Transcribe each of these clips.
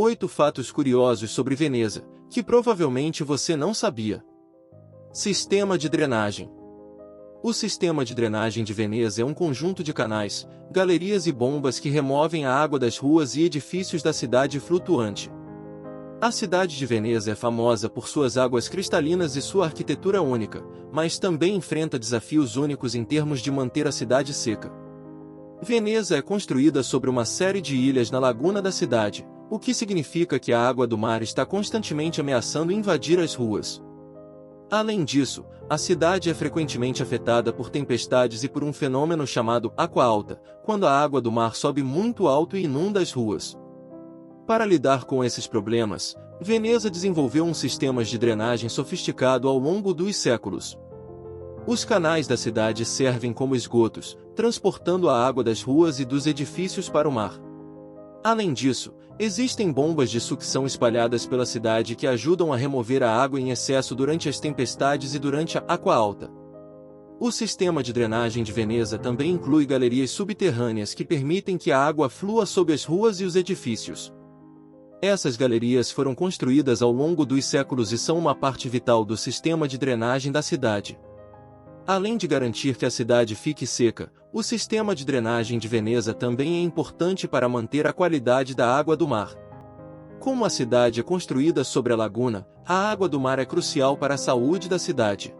8 fatos curiosos sobre Veneza, que provavelmente você não sabia. Sistema de drenagem. O sistema de drenagem de Veneza é um conjunto de canais, galerias e bombas que removem a água das ruas e edifícios da cidade flutuante. A cidade de Veneza é famosa por suas águas cristalinas e sua arquitetura única, mas também enfrenta desafios únicos em termos de manter a cidade seca. Veneza é construída sobre uma série de ilhas na laguna da cidade, o que significa que a água do mar está constantemente ameaçando invadir as ruas. Além disso, a cidade é frequentemente afetada por tempestades e por um fenômeno chamado água alta, quando a água do mar sobe muito alto e inunda as ruas. Para lidar com esses problemas, Veneza desenvolveu um sistema de drenagem sofisticado ao longo dos séculos. Os canais da cidade servem como esgotos, transportando a água das ruas e dos edifícios para o mar. Além disso, existem bombas de sucção espalhadas pela cidade que ajudam a remover a água em excesso durante as tempestades e durante a água alta. O sistema de drenagem de Veneza também inclui galerias subterrâneas que permitem que a água flua sob as ruas e os edifícios. Essas galerias foram construídas ao longo dos séculos e são uma parte vital do sistema de drenagem da cidade. Além de garantir que a cidade fique seca, o sistema de drenagem de Veneza também é importante para manter a qualidade da água do mar. Como a cidade é construída sobre a laguna, a água do mar é crucial para a saúde da cidade.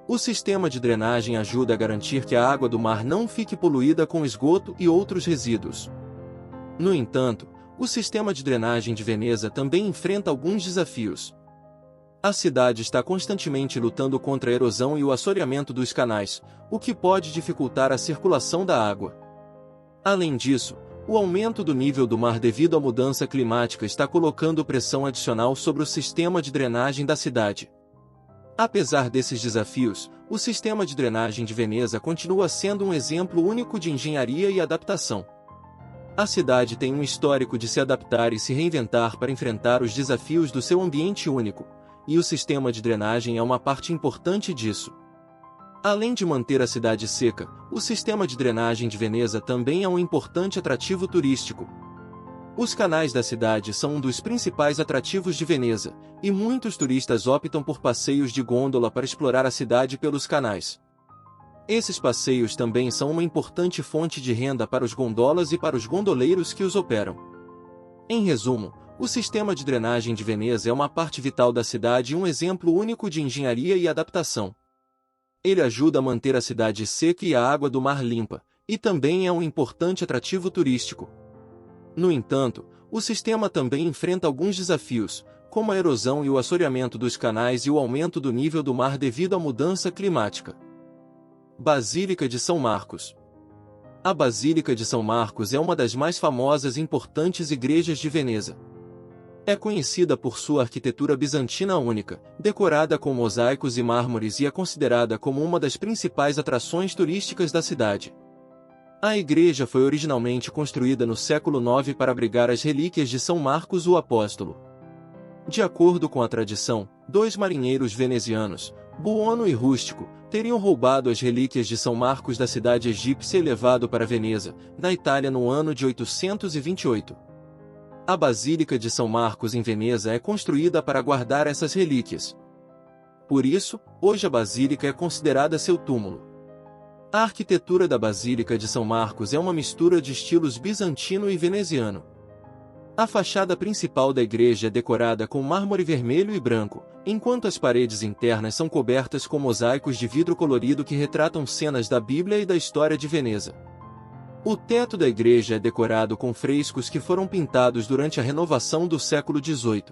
O sistema de drenagem ajuda a garantir que a água do mar não fique poluída com esgoto e outros resíduos. No entanto, o sistema de drenagem de Veneza também enfrenta alguns desafios. A cidade está constantemente lutando contra a erosão e o assoreamento dos canais, o que pode dificultar a circulação da água. Além disso, o aumento do nível do mar devido à mudança climática está colocando pressão adicional sobre o sistema de drenagem da cidade. Apesar desses desafios, o sistema de drenagem de Veneza continua sendo um exemplo único de engenharia e adaptação. A cidade tem um histórico de se adaptar e se reinventar para enfrentar os desafios do seu ambiente único, e o sistema de drenagem é uma parte importante disso. Além de manter a cidade seca, o sistema de drenagem de Veneza também é um importante atrativo turístico. Os canais da cidade são um dos principais atrativos de Veneza, e muitos turistas optam por passeios de gôndola para explorar a cidade pelos canais. Esses passeios também são uma importante fonte de renda para os gondolas e para os gondoleiros que os operam. Em resumo, o sistema de drenagem de Veneza é uma parte vital da cidade e um exemplo único de engenharia e adaptação. Ele ajuda a manter a cidade seca e a água do mar limpa, e também é um importante atrativo turístico. No entanto, o sistema também enfrenta alguns desafios, como a erosão e o assoreamento dos canais e o aumento do nível do mar devido à mudança climática. Basílica de São Marcos. A Basílica de São Marcos é uma das mais famosas e importantes igrejas de Veneza. É conhecida por sua arquitetura bizantina única, decorada com mosaicos e mármores e é considerada como uma das principais atrações turísticas da cidade. A igreja foi originalmente construída no século IX para abrigar as relíquias de São Marcos o Apóstolo. De acordo com a tradição, 2 marinheiros venezianos, Buono e Rústico, teriam roubado as relíquias de São Marcos da cidade egípcia e levado para Veneza, na Itália no ano de 828. A Basílica de São Marcos em Veneza é construída para guardar essas relíquias. Por isso, hoje a Basílica é considerada seu túmulo. A arquitetura da Basílica de São Marcos é uma mistura de estilos bizantino e veneziano. A fachada principal da igreja é decorada com mármore vermelho e branco, enquanto as paredes internas são cobertas com mosaicos de vidro colorido que retratam cenas da Bíblia e da história de Veneza. O teto da igreja é decorado com frescos que foram pintados durante a renovação do século XVIII.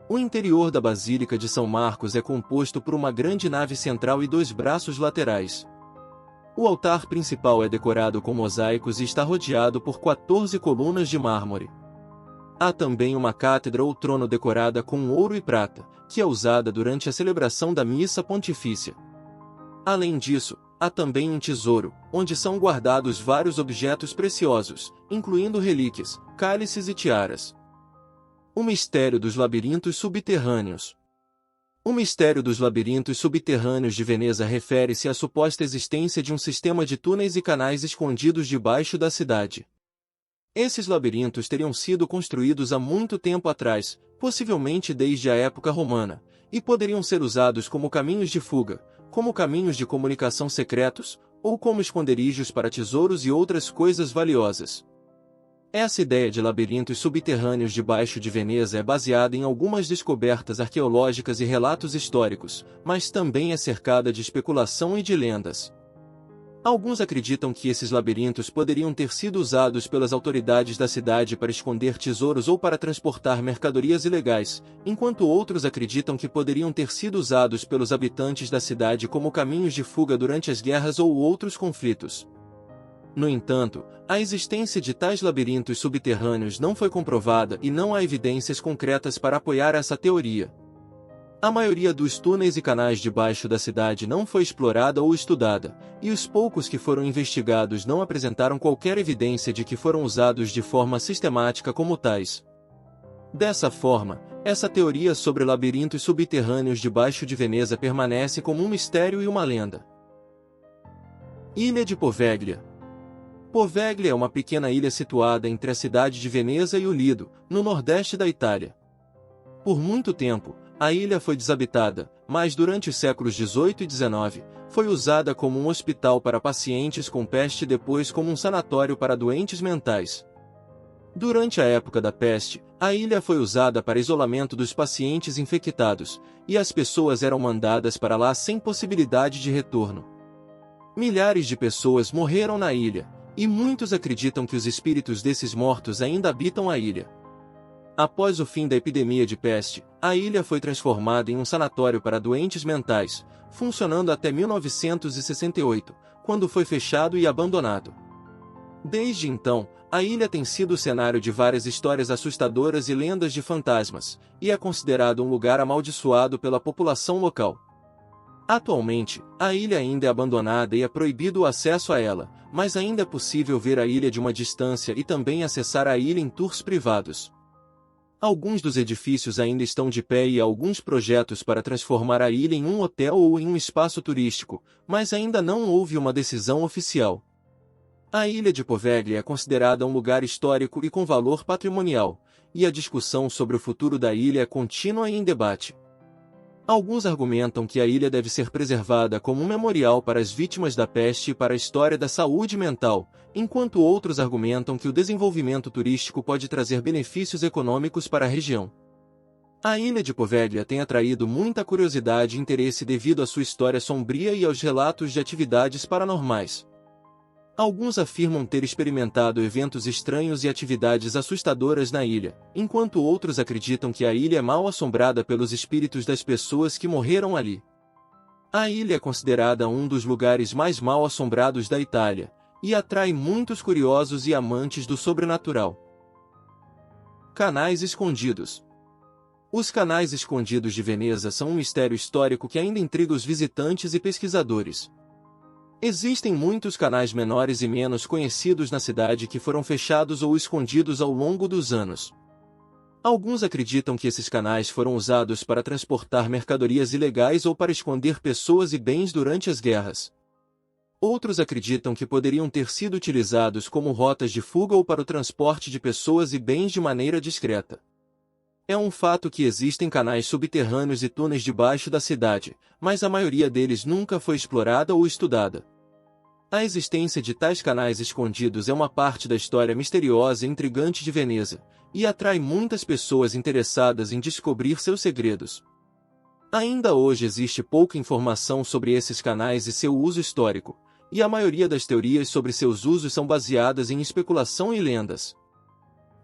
O interior da Basílica de São Marcos é composto por uma grande nave central e 2 braços laterais. O altar principal é decorado com mosaicos e está rodeado por 14 colunas de mármore. Há também uma cátedra ou trono decorada com ouro e prata, que é usada durante a celebração da missa pontifícia. Além disso, há também um tesouro, onde são guardados vários objetos preciosos, incluindo relíquias, cálices e tiaras. O mistério dos labirintos subterrâneos. O mistério dos labirintos subterrâneos de Veneza refere-se à suposta existência de um sistema de túneis e canais escondidos debaixo da cidade. Esses labirintos teriam sido construídos há muito tempo atrás, possivelmente desde a época romana, e poderiam ser usados como caminhos de fuga, como caminhos de comunicação secretos, ou como esconderijos para tesouros e outras coisas valiosas. Essa ideia de labirintos subterrâneos debaixo de Veneza é baseada em algumas descobertas arqueológicas e relatos históricos, mas também é cercada de especulação e de lendas. Alguns acreditam que esses labirintos poderiam ter sido usados pelas autoridades da cidade para esconder tesouros ou para transportar mercadorias ilegais, enquanto outros acreditam que poderiam ter sido usados pelos habitantes da cidade como caminhos de fuga durante as guerras ou outros conflitos. No entanto, a existência de tais labirintos subterrâneos não foi comprovada e não há evidências concretas para apoiar essa teoria. A maioria dos túneis e canais debaixo da cidade não foi explorada ou estudada, e os poucos que foram investigados não apresentaram qualquer evidência de que foram usados de forma sistemática como tais. Dessa forma, essa teoria sobre labirintos subterrâneos debaixo de Veneza permanece como um mistério e uma lenda. Ilha de Poveglia. Poveglia é uma pequena ilha situada entre a cidade de Veneza e o Lido, no nordeste da Itália. Por muito tempo, a ilha foi desabitada, mas durante os séculos XVIII e XIX, foi usada como um hospital para pacientes com peste e depois como um sanatório para doentes mentais. Durante a época da peste, a ilha foi usada para isolamento dos pacientes infectados, e as pessoas eram mandadas para lá sem possibilidade de retorno. Milhares de pessoas morreram na ilha, e muitos acreditam que os espíritos desses mortos ainda habitam a ilha. Após o fim da epidemia de peste, a ilha foi transformada em um sanatório para doentes mentais, funcionando até 1968, quando foi fechado e abandonado. Desde então, a ilha tem sido o cenário de várias histórias assustadoras e lendas de fantasmas, e é considerado um lugar amaldiçoado pela população local. Atualmente, a ilha ainda é abandonada e é proibido o acesso a ela, mas ainda é possível ver a ilha de uma distância e também acessar a ilha em tours privados. Alguns dos edifícios ainda estão de pé e há alguns projetos para transformar a ilha em um hotel ou em um espaço turístico, mas ainda não houve uma decisão oficial. A ilha de Poveglia é considerada um lugar histórico e com valor patrimonial, e a discussão sobre o futuro da ilha é contínua e em debate. Alguns argumentam que a ilha deve ser preservada como um memorial para as vítimas da peste e para a história da saúde mental, enquanto outros argumentam que o desenvolvimento turístico pode trazer benefícios econômicos para a região. A ilha de Poveglia tem atraído muita curiosidade e interesse devido à sua história sombria e aos relatos de atividades paranormais. Alguns afirmam ter experimentado eventos estranhos e atividades assustadoras na ilha, enquanto outros acreditam que a ilha é mal assombrada pelos espíritos das pessoas que morreram ali. A ilha é considerada um dos lugares mais mal assombrados da Itália, e atrai muitos curiosos e amantes do sobrenatural. Canais escondidos. Os canais escondidos de Veneza são um mistério histórico que ainda intriga os visitantes e pesquisadores. Existem muitos canais menores e menos conhecidos na cidade que foram fechados ou escondidos ao longo dos anos. Alguns acreditam que esses canais foram usados para transportar mercadorias ilegais ou para esconder pessoas e bens durante as guerras. Outros acreditam que poderiam ter sido utilizados como rotas de fuga ou para o transporte de pessoas e bens de maneira discreta. É um fato que existem canais subterrâneos e túneis debaixo da cidade, mas a maioria deles nunca foi explorada ou estudada. A existência de tais canais escondidos é uma parte da história misteriosa e intrigante de Veneza, e atrai muitas pessoas interessadas em descobrir seus segredos. Ainda hoje existe pouca informação sobre esses canais e seu uso histórico, e a maioria das teorias sobre seus usos são baseadas em especulação e lendas.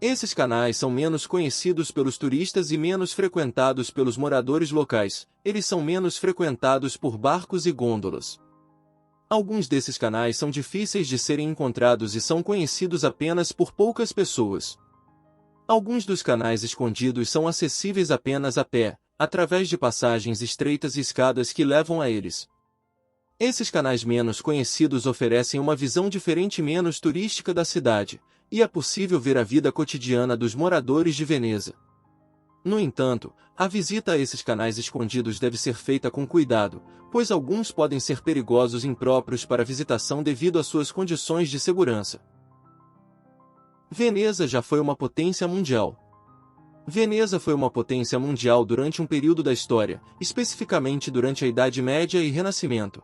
Esses canais são menos conhecidos pelos turistas e menos frequentados pelos moradores locais, eles são menos frequentados por barcos e gôndolas. Alguns desses canais são difíceis de serem encontrados e são conhecidos apenas por poucas pessoas. Alguns dos canais escondidos são acessíveis apenas a pé, através de passagens estreitas e escadas que levam a eles. Esses canais menos conhecidos oferecem uma visão diferente e menos turística da cidade, e é possível ver a vida cotidiana dos moradores de Veneza. No entanto, a visita a esses canais escondidos deve ser feita com cuidado, pois alguns podem ser perigosos e impróprios para visitação devido às suas condições de segurança. Veneza já foi uma potência mundial. Veneza foi uma potência mundial durante um período da história, especificamente durante a Idade Média e Renascimento.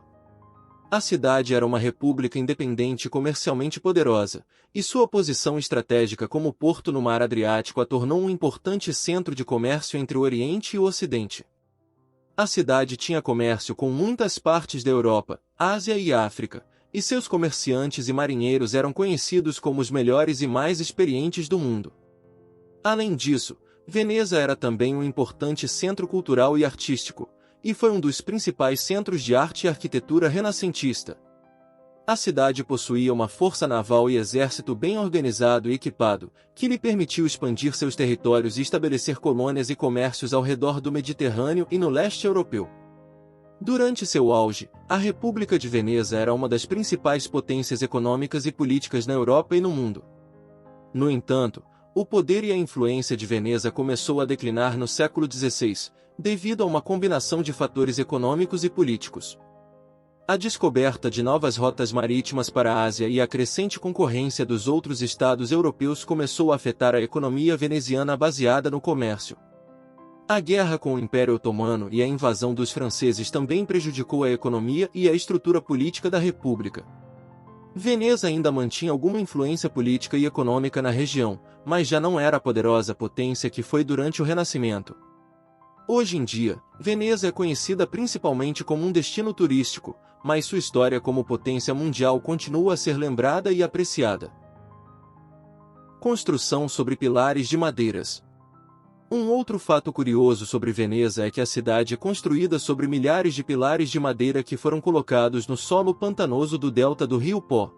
A cidade era uma república independente e comercialmente poderosa, e sua posição estratégica como porto no Mar Adriático a tornou um importante centro de comércio entre o Oriente e o Ocidente. A cidade tinha comércio com muitas partes da Europa, Ásia e África, e seus comerciantes e marinheiros eram conhecidos como os melhores e mais experientes do mundo. Além disso, Veneza era também um importante centro cultural e artístico, e foi um dos principais centros de arte e arquitetura renascentista. A cidade possuía uma força naval e exército bem organizado e equipado, que lhe permitiu expandir seus territórios e estabelecer colônias e comércios ao redor do Mediterrâneo e no leste europeu. Durante seu auge, a República de Veneza era uma das principais potências econômicas e políticas na Europa e no mundo. No entanto, o poder e a influência de Veneza começou a declinar no século XVI, devido a uma combinação de fatores econômicos e políticos. A descoberta de novas rotas marítimas para a Ásia e a crescente concorrência dos outros estados europeus começou a afetar a economia veneziana baseada no comércio. A guerra com o Império Otomano e a invasão dos franceses também prejudicou a economia e a estrutura política da República. Veneza ainda mantinha alguma influência política e econômica na região, mas já não era a poderosa potência que foi durante o Renascimento. Hoje em dia, Veneza é conhecida principalmente como um destino turístico, mas sua história como potência mundial continua a ser lembrada e apreciada. Construção sobre pilares de madeiras. Um outro fato curioso sobre Veneza é que a cidade é construída sobre milhares de pilares de madeira que foram colocados no solo pantanoso do delta do rio Po.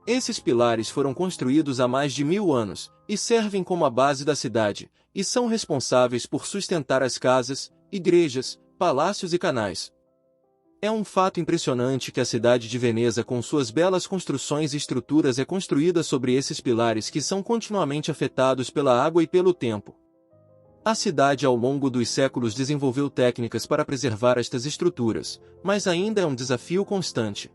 Esses pilares foram construídos há mais de 1000 anos, e servem como a base da cidade, e são responsáveis por sustentar as casas, igrejas, palácios e canais. É um fato impressionante que a cidade de Veneza com suas belas construções e estruturas é construída sobre esses pilares que são continuamente afetados pela água e pelo tempo. A cidade ao longo dos séculos desenvolveu técnicas para preservar estas estruturas, mas ainda é um desafio constante.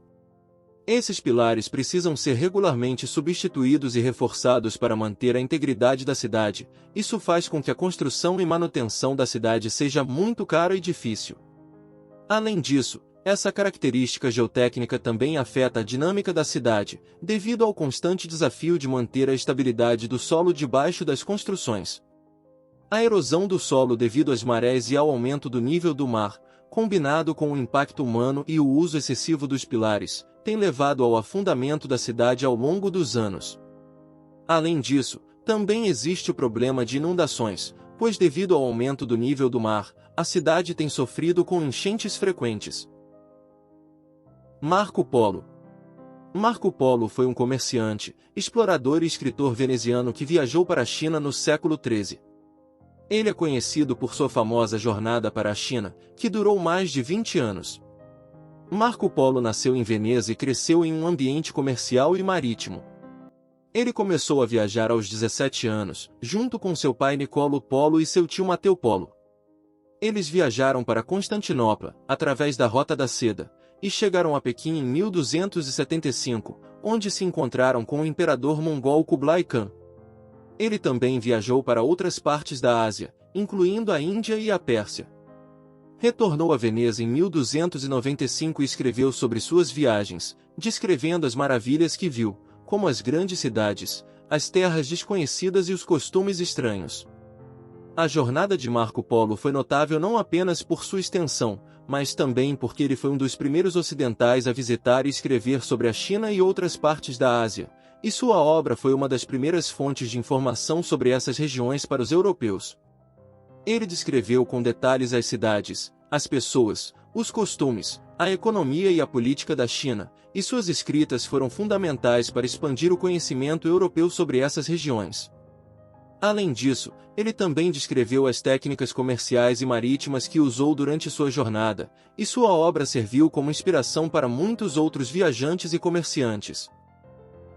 Esses pilares precisam ser regularmente substituídos e reforçados para manter a integridade da cidade. Isso faz com que a construção e manutenção da cidade seja muito cara e difícil. Além disso, essa característica geotécnica também afeta a dinâmica da cidade, devido ao constante desafio de manter a estabilidade do solo debaixo das construções. A erosão do solo devido às marés e ao aumento do nível do mar, combinado com o impacto humano e o uso excessivo dos pilares, tem levado ao afundamento da cidade ao longo dos anos. Além disso, também existe o problema de inundações, pois devido ao aumento do nível do mar, a cidade tem sofrido com enchentes frequentes. Marco Polo. Marco Polo foi um comerciante, explorador e escritor veneziano que viajou para a China no século XIII. Ele é conhecido por sua famosa jornada para a China, que durou mais de 20 anos. Marco Polo nasceu em Veneza e cresceu em um ambiente comercial e marítimo. Ele começou a viajar aos 17 anos, junto com seu pai Niccolo Polo e seu tio Matteo Polo. Eles viajaram para Constantinopla, através da Rota da Seda, e chegaram a Pequim em 1275, onde se encontraram com o imperador mongol Kublai Khan. Ele também viajou para outras partes da Ásia, incluindo a Índia e a Pérsia. Retornou a Veneza em 1295 e escreveu sobre suas viagens, descrevendo as maravilhas que viu, como as grandes cidades, as terras desconhecidas e os costumes estranhos. A jornada de Marco Polo foi notável não apenas por sua extensão, mas também porque ele foi um dos primeiros ocidentais a visitar e escrever sobre a China e outras partes da Ásia, e sua obra foi uma das primeiras fontes de informação sobre essas regiões para os europeus. Ele descreveu com detalhes as cidades, as pessoas, os costumes, a economia e a política da China, e suas escritas foram fundamentais para expandir o conhecimento europeu sobre essas regiões. Além disso, ele também descreveu as técnicas comerciais e marítimas que usou durante sua jornada, e sua obra serviu como inspiração para muitos outros viajantes e comerciantes.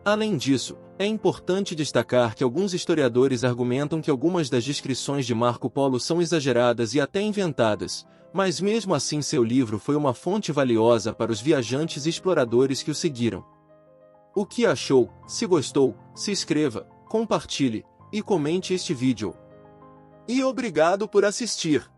Além disso, é importante destacar que alguns historiadores argumentam que algumas das descrições de Marco Polo são exageradas e até inventadas, mas mesmo assim seu livro foi uma fonte valiosa para os viajantes e exploradores que o seguiram. O que achou? Se gostou, se inscreva, compartilhe e comente este vídeo. E obrigado por assistir.